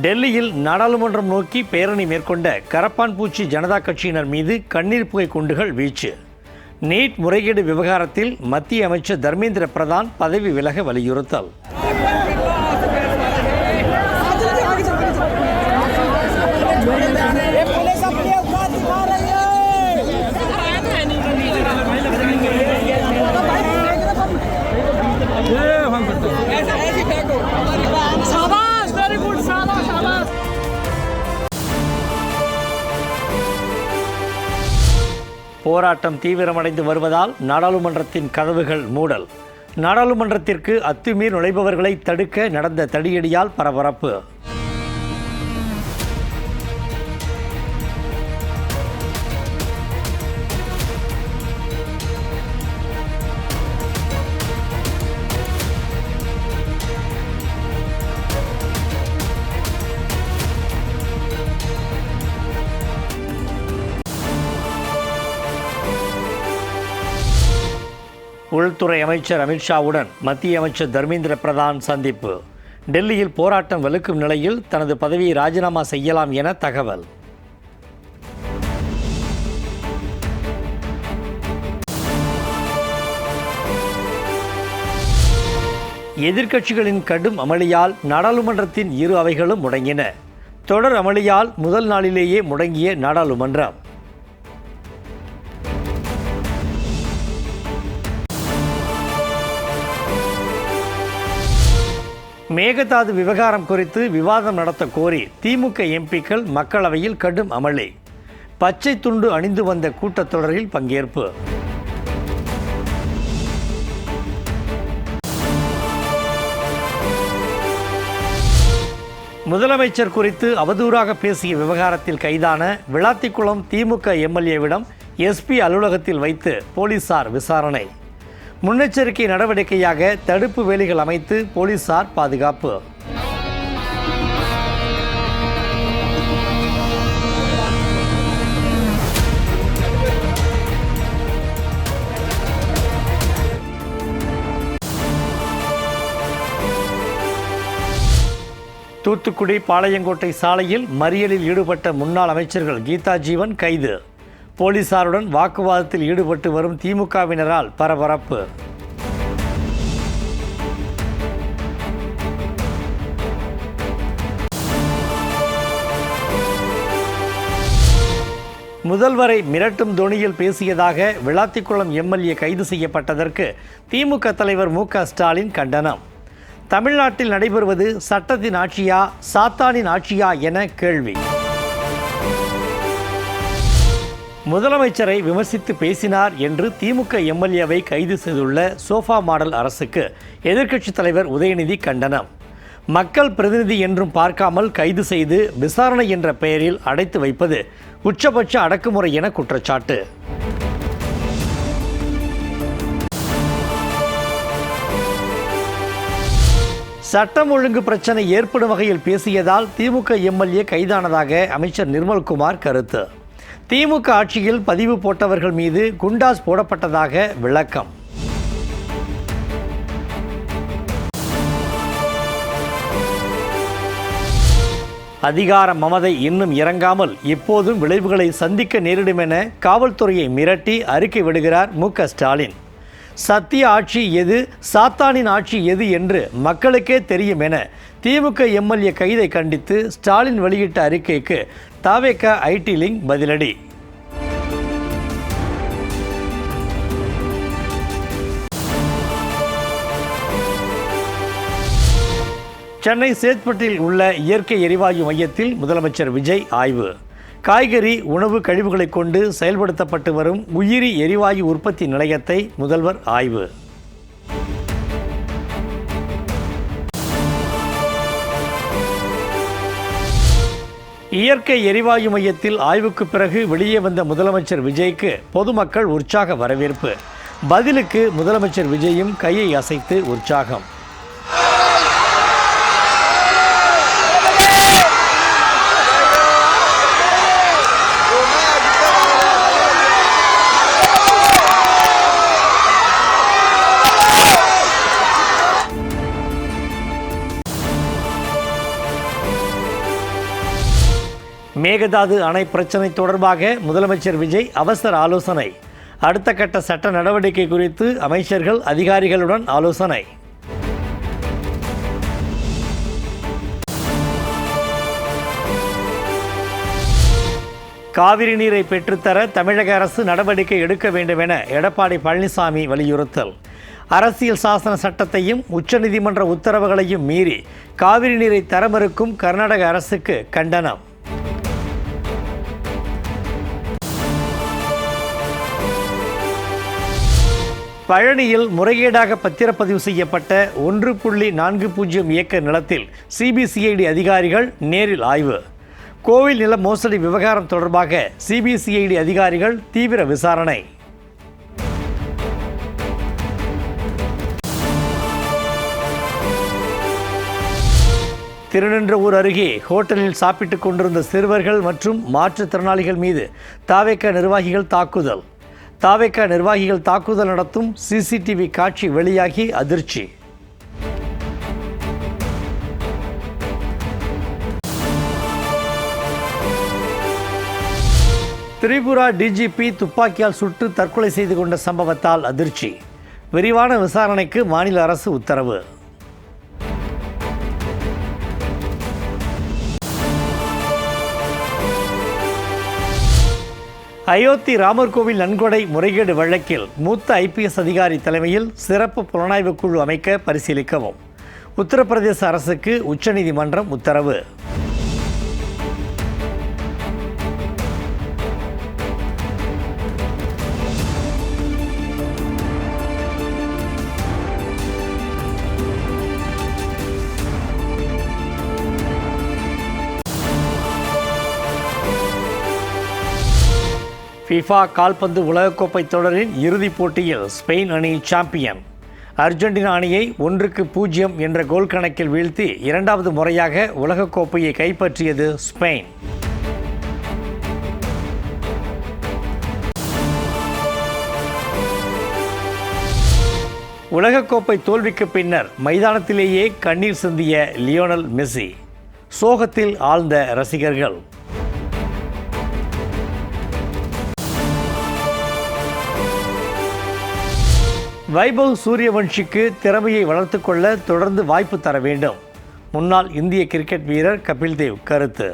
டெல்லியில் நாடாளுமன்றம் நோக்கி பேரணி மேற்கொண்ட கரப்பான்பூச்சி ஜனதா கட்சியினர் மீது கண்ணீர் புகை குண்டுகள் வீச்சு. நீட் முறைகேடு விவகாரத்தில் மத்திய அமைச்சர் தர்மேந்திர பிரதான் பதவி விலக வலியுறுத்தல். போராட்டம் தீவிரமடைந்து வருவதால் நாடாளுமன்றத்தின் கதவுகள் மூடல். நாடாளுமன்றத்திற்கு அத்துமீறி நுழைபவர்களை தடுக்க நடந்த தடியடியால் பரபரப்பு. உள்துறை அமைச்சர் அமித்ஷாவுடன் மத்திய அமைச்சர் தர்மேந்திர பிரதான் சந்திப்பு. டெல்லியில் போராட்டம் வலுக்கும் நிலையில் தனது பதவியை ராஜினாமா செய்யலாம் என தகவல். எதிர்க்கட்சிகளின் கடும் அமளியால் நாடாளுமன்றத்தின் இரு அவைகளும் முடங்கின. தொடர் அமளியால் முதல் நாளிலேயே முடங்கிய நாடாளுமன்றம். மேகதாது விவகாரம் குறித்து விவாதம் நடத்த கோரி திமுக எம்பிக்கள் மக்களவையில் கடும் அமளி. பச்சை துண்டு அணிந்து வந்த கூட்டத்தொடரில் பங்கேற்பு. முதலமைச்சர் குறித்து அவதூறாக பேசிய விவகாரத்தில் கைதான விளாத்திக்குளம் திமுக எம்எல்ஏவிடம் எஸ்பி அலுவலகத்தில் வைத்து போலீசார் விசாரணை. முன்னெச்சரிக்கை நடவடிக்கையாக தடுப்பு வேலிகள் அமைத்து போலீசார் பாதுகாப்பு. தூத்துக்குடி பாளையங்கோட்டை சாலையில் மறியலில் ஈடுபட்ட முன்னாள் அமைச்சர்கள் கீதா ஜீவன் கைது. போலீசாருடன் வாக்குவாதத்தில் ஈடுபட்டு வரும் திமுகவினரால் பரபரப்பு. முதல்வரை மிரட்டும் தொனியில் பேசியதாக விளாத்திக்குளம் எம்எல்ஏ கைது செய்யப்பட்டதற்கு திமுக தலைவர் மு.க. ஸ்டாலின் கண்டனம். தமிழ்நாட்டில் நடைபெறுவது சட்டத்தின் ஆட்சியா சாத்தானின் ஆட்சியா என கேள்வி. முதலமைச்சரை விமர்சித்து பேசினார் என்று திமுக எம்எல்ஏவை கைது செய்துள்ள சோஃபா மாடல் அரசுக்கு எதிர்க்கட்சித் தலைவர் உதயநிதி கண்டனம். மக்கள் பிரதிநிதி என்றும் பார்க்காமல் கைது செய்து விசாரணை என்ற பெயரில் அடைத்து வைப்பது உச்சபட்ச அடக்குமுறை என குற்றச்சாட்டு. சட்டம் ஒழுங்கு பிரச்சனை ஏற்படும் வகையில் பேசியதால் திமுக எம்எல்ஏ கைதானதாக அமைச்சர் நிர்மல்குமார் கருத்து. திமுக ஆட்சியில் பதிவு போட்டவர்கள் மீது குண்டாஸ் போடப்பட்டதாக விளக்கம். அதிகார மமதை இன்னும் இறங்காமல் இப்போதும் விளைவுகளை சந்திக்க நேரிடும் என காவல்துறையை மிரட்டி அறிக்கை விடுகிறார் மு.க. ஸ்டாலின். சத்திய ஆட்சி எது சாத்தானின் ஆட்சி எது என்று மக்களுக்கே தெரியும் என திமுக எம்எல்ஏ கைதை கண்டித்து ஸ்டாலின் வெளியிட்ட அறிக்கைக்கு தவேக ஐடி லிங்க் பதிலடி. சென்னை சேத்பட்டில் உள்ள இயற்கை எரிவாயு மையத்தில் முதலமைச்சர் விஜய் ஆய்வு. காய்கறி உணவு கழிவுகளை கொண்டு செயல்படுத்தப்பட்டு வரும் உயிரி எரிவாயு உற்பத்தி நிலையத்தை முதல்வர் ஆய்வு. இயற்கை எரிவாயு மையத்தில் ஆய்வுக்கு பிறகு வெளியே வந்த முதலமைச்சர் விஜய்க்கு பொதுமக்கள் உற்சாக வரவேற்பு. பதிலுக்கு முதலமைச்சர் விஜயும் கையை அசைத்து உற்சாகம். மேகதாது அணை பிரச்சினை தொடர்பாக முதலமைச்சர் விஜய் அவசர ஆலோசனை. அடுத்த கட்ட சட்ட நடவடிக்கை குறித்து அமைச்சர்கள் அதிகாரிகளுடன் ஆலோசனை. காவிரி நீரை பெற்றுத்தர தமிழக அரசு நடவடிக்கை எடுக்க வேண்டும் என எடப்பாடி பழனிசாமி வலியுறுத்தல். அரசியல் சாசன சட்டத்தையும் உச்சநீதிமன்ற உத்தரவுகளையும் மீறி காவிரி நீரை தர மறுக்கும் கர்நாடக அரசுக்கு கண்டனம். பழனியில் முறைகேடாக பத்திரப்பதிவு செய்யப்பட்ட 1.40 ஏக்கர் நிலத்தில் சிபிசிஐடி அதிகாரிகள் நேரில் ஆய்வு. கோவில் நில மோசடி விவகாரம் தொடர்பாக சிபிசிஐடி அதிகாரிகள் தீவிர விசாரணை. திருநின்றவூர் அருகே ஹோட்டலில் சாப்பிட்டுக் கொண்டிருந்த சிறுவர்கள் மற்றும் மாற்றுத்திறனாளிகள் மீது தாவேகா நிர்வாகிகள் தாக்குதல். தாவேகா நிர்வாகிகள் தாக்குதல் நடத்தும் சிசிடிவி காட்சி வெளியாகி அதிர்ச்சி. திரிபுரா டிஜிபி துப்பாக்கியால் சுட்டு தற்கொலை செய்து கொண்ட சம்பவத்தால் அதிர்ச்சி. விரிவான விசாரணைக்கு மாநில அரசு உத்தரவு. அயோத்தி ராமர் கோவில் நன்கொடை முறைகேடு வழக்கில் மூத்த ஐபிஎஸ் அதிகாரி தலைமையில் சிறப்பு புலனாய்வு குழு அமைக்க பரிசீலிக்கவும் உத்தரப்பிரதேச அரசுக்கு உச்சநீதிமன்றம் உத்தரவு. ஃபிஃபா கால்பந்து உலகக்கோப்பை தொடரின் இறுதிப் போட்டியில் ஸ்பெயின் அணி சாம்பியன். அர்ஜென்டினா அணியை 1-0 என்ற கோல் கணக்கில் வீழ்த்தி இரண்டாவது முறையாக உலகக்கோப்பையை கைப்பற்றியது ஸ்பெயின். உலகக்கோப்பை தோல்விக்கு பின்னர் மைதானத்திலேயே கண்ணீர் சிந்திய லியோனல் மெஸ்ஸி. சோகத்தில் ஆழ்ந்த ரசிகர்கள். வைபவ் சூரியவன்ஷிக்கு திறமையை வளர்த்துக்கொள்ள தொடர்ந்து வாய்ப்பு தர வேண்டும். முன்னாள் இந்திய கிரிக்கெட் வீரர் கபில் தேவ் கருத்து.